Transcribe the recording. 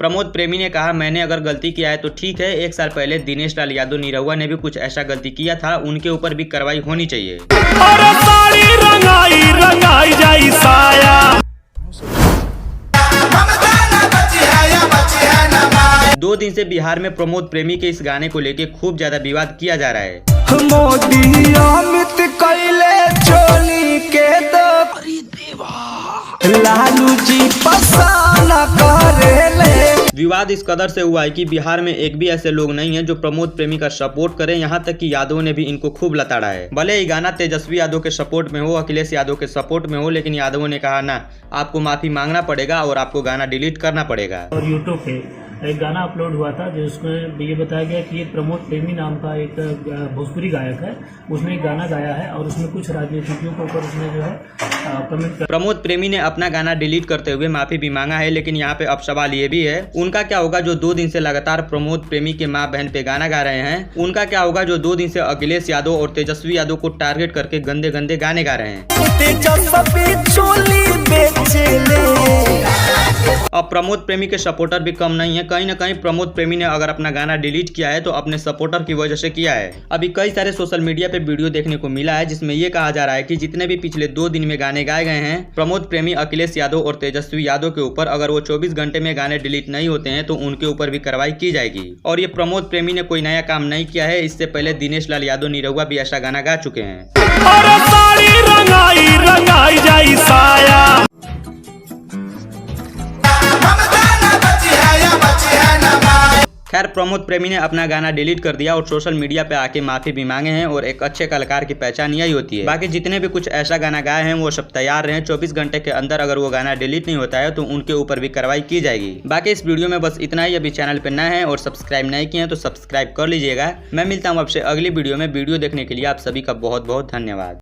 प्रमोद प्रेमी ने कहा, मैंने अगर गलती किया है तो ठीक है। 1 साल पहले दिनेश लाल यादव निरहुआ ने भी कुछ ऐसा गलती किया था, उनके ऊपर भी कार्रवाई होनी चाहिए। 2 दिन से बिहार में प्रमोद प्रेमी के इस गाने को लेके खूब ज्यादा विवाद किया जा रहा है। मोदी अमित कैले चोली के दो लालू जी पसंद करेले। विवाद इस कदर से हुआ है कि बिहार में एक भी ऐसे लोग नहीं है जो प्रमोद प्रेमी का सपोर्ट करें। यहाँ तक कि यादव ने भी इनको खूब लताड़ा है। भले ये गाना तेजस्वी यादव के सपोर्ट में हो, अखिलेश यादव के सपोर्ट में हो, लेकिन यादवों ने कहा ना, आपको माफी मांगना पड़ेगा और आपको गाना डिलीट करना पड़ेगा। और यूट्यूब पे एक गाना अपलोड हुआ था जिसमें ये बताया गया कि ये प्रमोद प्रेमी नाम का एक भोजपुरी गायक है, उसने एक गाना गाया है और उसमें कुछ राजनीतिज्ञों के ऊपर उसने जो है कमेंट कर। प्रमोद प्रेमी ने अपना गाना डिलीट करते हुए माफी भी मांगा है, लेकिन यहाँ पे अब सवाल ये भी है, उनका क्या होगा जो 2 दिन से लगातार प्रमोद प्रेमी के माँ बहन पे गाना गा रहे हैं? उनका क्या होगा जो 2 दिन से अखिलेश यादव और तेजस्वी यादव को टारगेट करके गंदे गंदे गाने गा रहे हैं? अब प्रमोद प्रेमी के सपोर्टर भी कम नहीं है। कहीं ना कहीं प्रमोद प्रेमी ने अगर अपना गाना डिलीट किया है तो अपने सपोर्टर की वजह से किया है। अभी कई सारे सोशल मीडिया पे वीडियो देखने को मिला है जिसमें ये कहा जा रहा है कि जितने भी पिछले 2 दिन में गाने गाए गए हैं प्रमोद प्रेमी, अखिलेश यादव और तेजस्वी यादव के ऊपर, अगर वो 24 घंटे में गाने डिलीट नहीं होते हैं तो उनके ऊपर भी कार्रवाई की जाएगी। और ये प्रमोद प्रेमी ने कोई नया काम नहीं किया है, इससे पहले दिनेश लाल यादव निरहुआ भी ऐसा गाना गा चुके हैं। खैर, प्रमोद प्रेमी ने अपना गाना डिलीट कर दिया और सोशल मीडिया पे आके माफी भी मांगे हैं, और एक अच्छे कलाकार की पहचान यही होती है। बाकी जितने भी कुछ ऐसा गाना गाए हैं वो सब तैयार रहे। 24 घंटे के अंदर अगर वो गाना डिलीट नहीं होता है तो उनके ऊपर भी कार्रवाई की जाएगी। बाकी इस वीडियो में बस इतना ही। अभी चैनल पे नए हैं और सब्सक्राइब नहीं किए हैं तो सब्सक्राइब कर लीजिएगा। मैं मिलता हूँ आपसे अगली वीडियो में। वीडियो देखने के लिए आप सभी का बहुत बहुत धन्यवाद।